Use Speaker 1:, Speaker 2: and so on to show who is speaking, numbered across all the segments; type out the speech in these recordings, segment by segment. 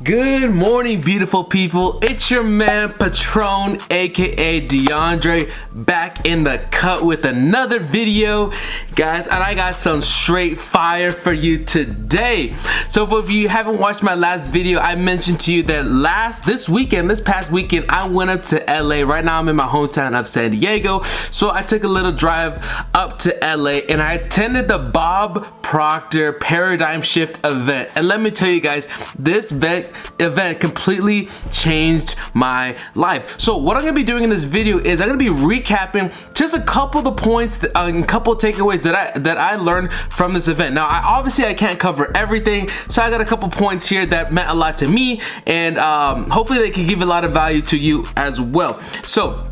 Speaker 1: Good morning, beautiful people. It's your man Patron, aka DeAndre, back in the cut with another video, guys, and I got some straight fire for you today. So if you haven't watched my last video, I mentioned to you that this past weekend, I went up to LA. Right now I'm in my hometown of San Diego, so I took a little drive up to LA and I attended the Bob Proctor Paradigm Shift event. And let me tell you guys, this event completely changed my life. So what I'm gonna be doing in this video is I'm gonna be recapping just a couple of the points, a couple of takeaways that I learned from this event. Now, obviously I can't cover everything, so I got a couple points here that meant a lot to me, and hopefully they can give a lot of value to you as well. So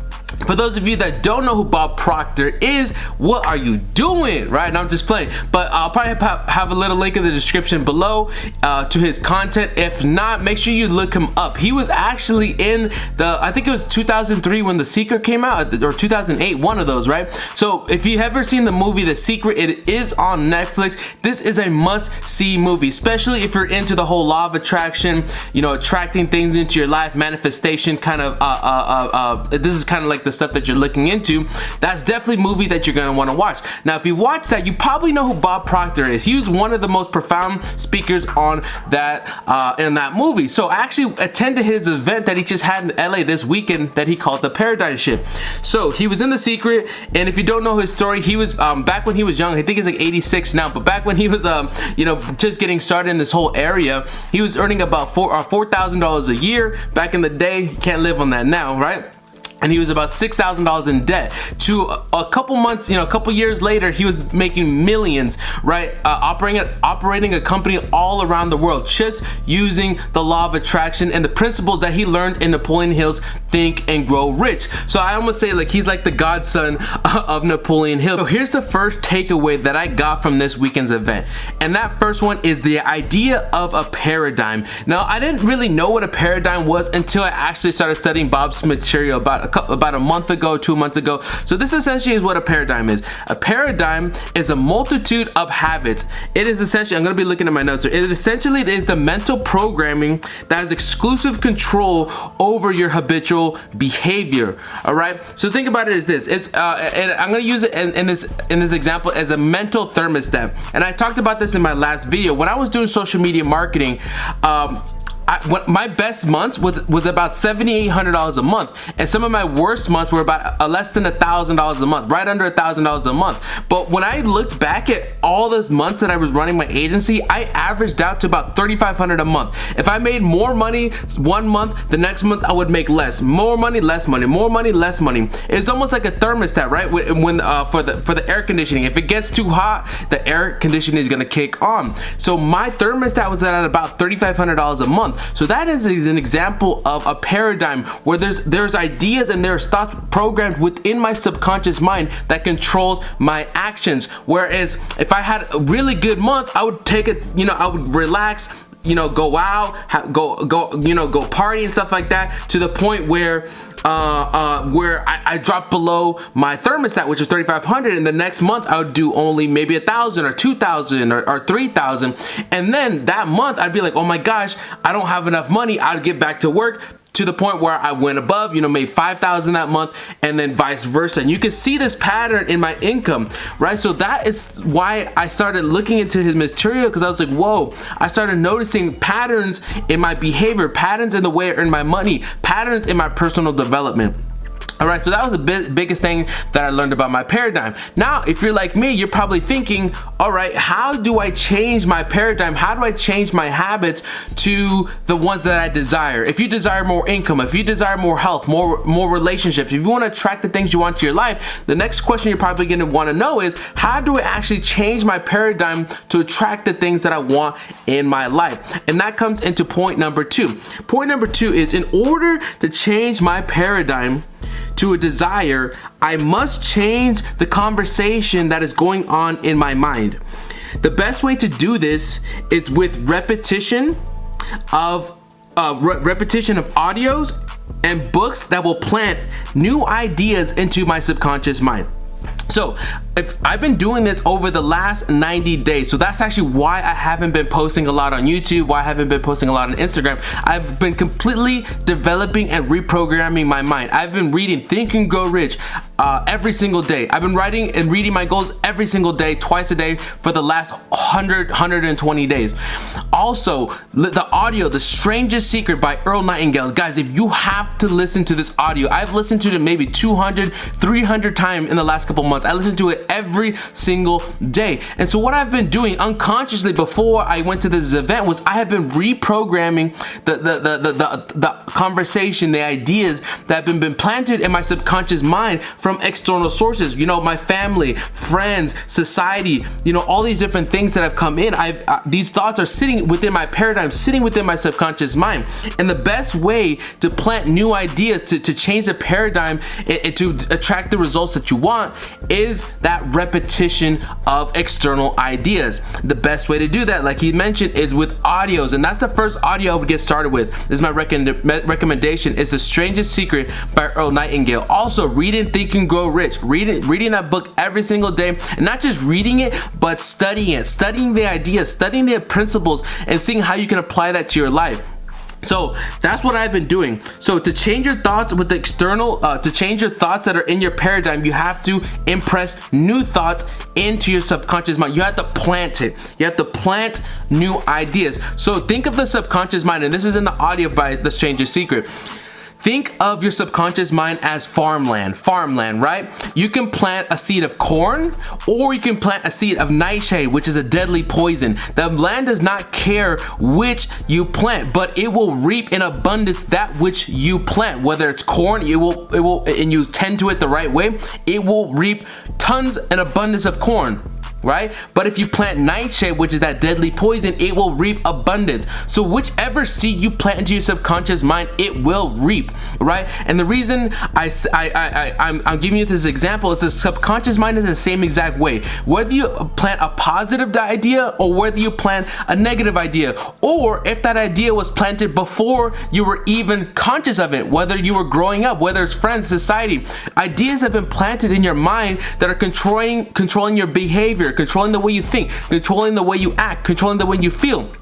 Speaker 1: for those of you that don't know who Bob Proctor is, what are you doing? Right now, I'm just playing, but I'll probably have a little link in the description below to his content. If not, make sure you look him up. He was actually in I think it was 2003 when The Secret came out, or 2008, one of those, right? So if you ever seen the movie The Secret, it is on Netflix. This is a must-see movie, especially if you're into the whole law of attraction, you know, attracting things into your life, manifestation kind of, this is kind of like the stuff that you're looking into. That's definitely a movie that you're going to want to watch. Now, if you watch that, you probably know who Bob Proctor is. He was one of the most profound speakers on that in that movie. So I actually attended his event that he just had in LA this weekend that he called the Paradigm Shift. So he was in The Secret, and if you don't know his story, he was back when he was young. I think he's like 86 now, but back when he was you know, just getting started in this whole area, he was earning about $4,000 a year back in the day. You can't live on that now, right? And he was about $6,000 in debt. To a couple months, you know, a couple years later, he was making millions, right? Operating a company all around the world, just using the law of attraction and the principles that he learned in Napoleon Hill's Think and Grow Rich. So I almost say like he's like the godson of Napoleon Hill. So here's the first takeaway that I got from this weekend's event, and that first one is the idea of a paradigm. Now, I didn't really know what a paradigm was until I actually started studying Bob's material about a month ago, 2 months ago. So this essentially is what a paradigm is. A paradigm is a multitude of habits. It is essentially, I'm going to be looking at my notes here. It essentially is the mental programming that has exclusive control over your habitual behavior. All right. So think about it as this. It's and I'm going to use it in this example as a mental thermostat. And I talked about this in my last video. When I was doing social media marketing, my best months was about $7,800 a month, and some of my worst months were about less than $1,000 a month, right under $1,000 a month. But when I looked back at all those months that I was running my agency, I averaged out to about $3,500 a month. If I made more money one month, the next month I would make less. More money, less money. More money, less money. It's almost like a thermostat, right? When for the air conditioning, if it gets too hot, the air conditioning is gonna kick on. So my thermostat was at about $3,500 a month. So that is an example of a paradigm where there's ideas and there's thoughts programmed within my subconscious mind that controls my actions. Whereas if I had a really good month, I would take it, you know, I would relax, you know, go out, go party and stuff like that, to the point where I dropped below my thermostat, which is 3,500, and the next month I would do only maybe 1,000 or 2,000 or 3,000, and then that month I'd be like, oh my gosh, I don't have enough money. I'd get back to work, to the point where I went above, you know, made 5,000 that month, and then vice versa. And you can see this pattern in my income, right? So that is why I started looking into his material, because I was like, whoa, I started noticing patterns in my behavior, patterns in the way I earn my money, patterns in my personal development. All right, so that was the biggest thing that I learned about my paradigm. Now, if you're like me, you're probably thinking, all right, how do I change my paradigm? How do I change my habits to the ones that I desire? If you desire more income, if you desire more health, more relationships, if you want to attract the things you want to your life, the next question you're probably going to want to know is, how do I actually change my paradigm to attract the things that I want in my life? And that comes into point number two. Point number two is, in order to change my paradigm to a desire, I must change the conversation that is going on in my mind. The best way to do this is with repetition of audios and books that will plant new ideas into my subconscious mind. So if I've been doing this over the last 90 days, so that's actually why I haven't been posting a lot on YouTube, why I haven't been posting a lot on Instagram. I've been completely developing and reprogramming my mind. I've been reading Think and Grow Rich every single day. I've been writing and reading my goals every single day, twice a day for the last 120 days. Also, the audio, The Strangest Secret by Earl Nightingale. Guys, if you have to listen to this audio, I've listened to it maybe 200, 300 times in the last couple months. I listen to it every single day. And so what I've been doing unconsciously before I went to this event was I have been reprogramming the conversation, the ideas that have been planted in my subconscious mind from external sources. You know, my family, friends, society, you know, all these different things that have come in. These thoughts are sitting within my paradigm, sitting within my subconscious mind. And the best way to plant new ideas, to change the paradigm, and to attract the results that you want is that repetition of external ideas. The best way to do that, like he mentioned, is with audios, and that's the first audio I would get started with. This is my recommendation, is The Strangest Secret by Earl Nightingale. Also, reading Think and Grow Rich, reading that book every single day, and not just reading it, but studying it, studying the ideas, studying the principles, and seeing how you can apply that to your life. So that's what I've been doing. So to change your thoughts with the external, to change your thoughts that are in your paradigm, you have to impress new thoughts into your subconscious mind. You have to plant it. You have to plant new ideas. So think of the subconscious mind, and this is in the audio by The Strangest Secret. Think of your subconscious mind as farmland, right? You can plant a seed of corn, or you can plant a seed of nightshade, which is a deadly poison. The land does not care which you plant, but it will reap in abundance that which you plant. Whether it's corn, it will, and you tend to it the right way, it will reap tons and abundance of corn. Right? But if you plant nightshade, which is that deadly poison, it will reap abundance. So whichever seed you plant into your subconscious mind, it will reap, right? And the reason I'm giving you this example is the subconscious mind is the same exact way. Whether you plant a positive idea or whether you plant a negative idea, or if that idea was planted before you were even conscious of it, whether you were growing up, whether it's friends, society, ideas have been planted in your mind that are controlling your behavior, controlling the way you think, controlling the way you act, controlling the way you feel.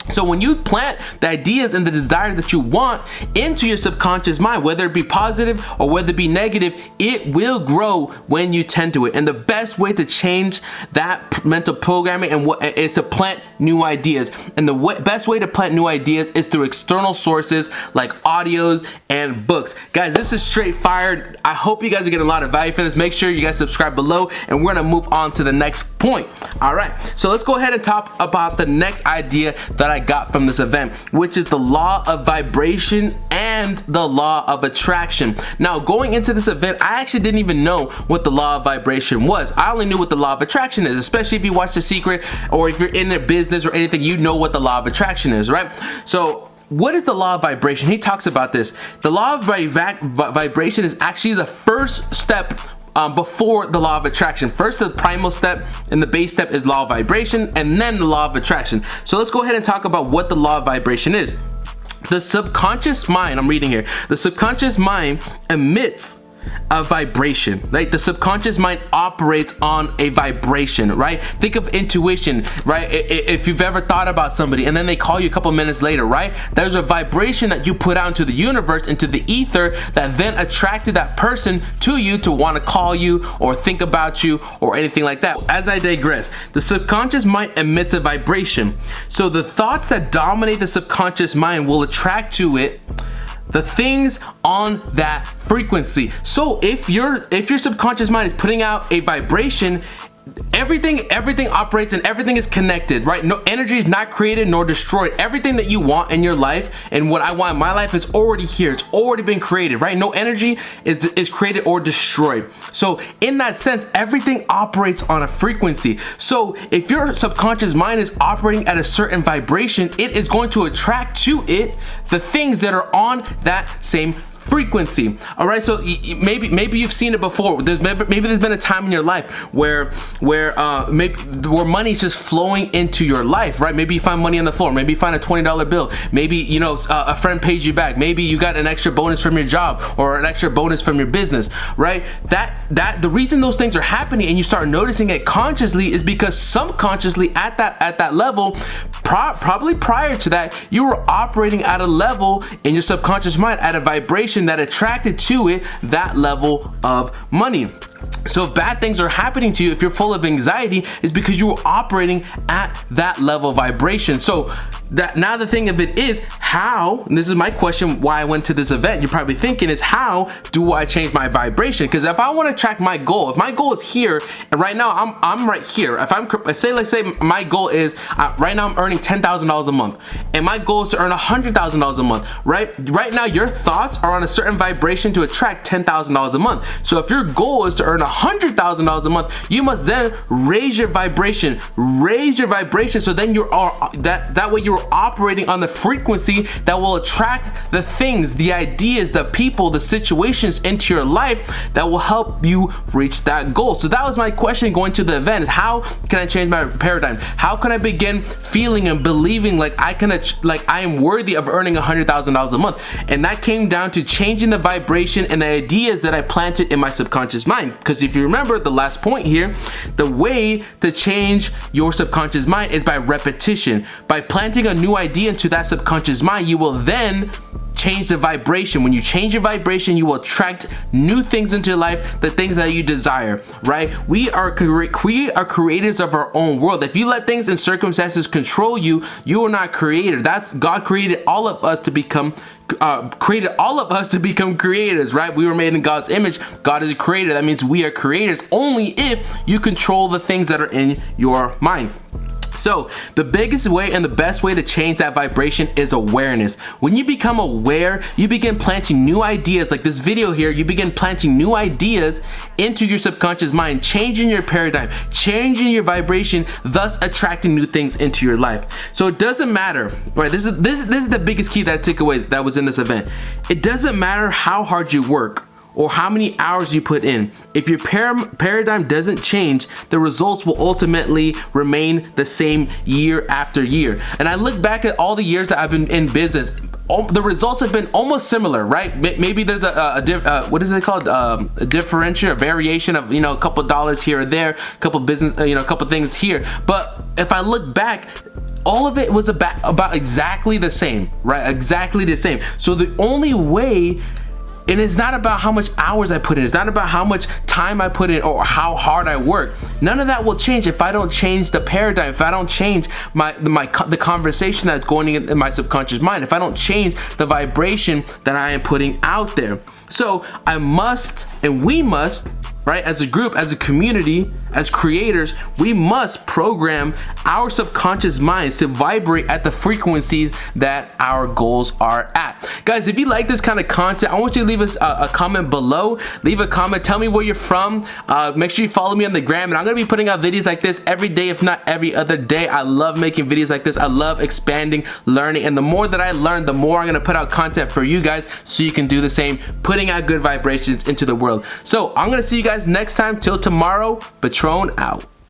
Speaker 1: So when you plant the ideas and the desire that you want into your subconscious mind, whether it be positive or whether it be negative, it will grow when you tend to it. And the best way to change that mental programming is to plant new ideas. And the best way to plant new ideas is through external sources like audios and books. Guys, this is straight fire. I hope you guys are getting a lot of value from this. Make sure you guys subscribe below, and we're gonna move on to the next point. All right, so let's go ahead and talk about the next idea that I got from this event, which is the law of vibration and the law of attraction. Now, going into this event, I actually didn't even know what the law of vibration was. I only knew what the law of attraction is, especially if you watch The Secret, or if you're in a business or anything, you know what the law of attraction is, right? So what is the law of vibration? He talks about this. The law of vibration is actually the first step before the law of attraction. First, the primal step and the base step is law of vibration, and then the law of attraction. So let's go ahead and talk about what the law of vibration is. The subconscious mind, I'm reading here, the subconscious mind emits a vibration, right? The subconscious mind operates on a vibration, right? Think of intuition, right? If you've ever thought about somebody and then they call you a couple minutes later, right? There's a vibration that you put out into the universe, into the ether, that then attracted that person to you to want to call you or think about you or anything like that. As I digress, the subconscious mind emits a vibration. So the thoughts that dominate the subconscious mind will attract to it the things on that frequency. So if your subconscious mind is putting out a vibration, everything operates and everything is connected, right? No energy is not created nor destroyed. Everything that you want in your life and what I want in my life is already here. It's already been created, right? No energy is created or destroyed. So in that sense, everything operates on a frequency. So if your subconscious mind is operating at a certain vibration, it is going to attract to it the things that are on that same frequency. All right, so maybe you've seen it before. Maybe there's been a time in your life where money is just flowing into your life, right? Maybe you find money on the floor. Maybe you find a $20 bill. Maybe, you know, a friend pays you back. Maybe you got an extra bonus from your job or an extra bonus from your business, right? That the reason those things are happening and you start noticing it consciously is because subconsciously at that level, probably prior to that, you were operating at a level in your subconscious mind at a vibration that attracted to it that level of money. So if bad things are happening to you, if you're full of anxiety, it's because you were operating at that level of vibration. So now the thing of it is, how, and this is my question why I went to this event, you're probably thinking, is how do I change my vibration? Because if I want to track my goal, if my goal is here, and right now I'm right here, if let's say my goal is, right now I'm earning $10,000 a month, and my goal is to earn $100,000 a month, right now your thoughts are on a certain vibration to attract $10,000 a month. So if your goal is to earn $100,000 a month, you must then raise your vibration, so then that way you're operating on the frequency that will attract the things, the ideas, the people, the situations into your life that will help you reach that goal. So that was my question going to the event, is how can I change my paradigm? How can I begin feeling and believing like I am worthy of earning $100,000 a month? And that came down to changing the vibration and the ideas that I planted in my subconscious mind. Because if you remember the last point here, the way to change your subconscious mind is by repetition. By planting a new idea into that subconscious mind, you will then change the vibration. When you change your vibration, you will attract new things into your life, the things that you desire, right? We are creators of our own world. If you let things and circumstances control you, you are not creator. God created all of us to become creators, right? We were made in God's image. God is a creator. That means we are creators only if you control the things that are in your mind. So the biggest way and the best way to change that vibration is awareness. When you become aware, you begin planting new ideas. Like this video here, you begin planting new ideas into your subconscious mind, changing your paradigm, changing your vibration, thus attracting new things into your life. So it doesn't matter, right? This is the biggest key that I took away that was in this event. It doesn't matter how hard you work or how many hours you put in. If your paradigm doesn't change, the results will ultimately remain the same year after year. And I look back at all the years that I've been in business, the results have been almost similar, right? Maybe there's what is it called? A differential, a variation of, you know, a couple dollars here or there, a couple business, you know, a couple things here. But if I look back, all of it was about exactly the same, right? Exactly the same. So the only way, and it's not about how much hours I put in, it's not about how much time I put in or how hard I work. None of that will change if I don't change the paradigm, if I don't change the conversation that's going in my subconscious mind, if I don't change the vibration that I am putting out there. So I must, and we must, right, as a group, as a community, as creators, we must program our subconscious minds to vibrate at the frequencies that our goals are at. Guys, if you like this kind of content, I want you to leave us a comment below. Leave a comment, tell me where you're from. Make sure you follow me on the gram, and I'm gonna be putting out videos like this every day, if not every other day. I love making videos like this. I love expanding, learning, and the more that I learn, the more I'm gonna put out content for you guys so you can do the same, putting out good vibrations into the world. So I'm gonna see you guys next time. Till tomorrow, Patron out.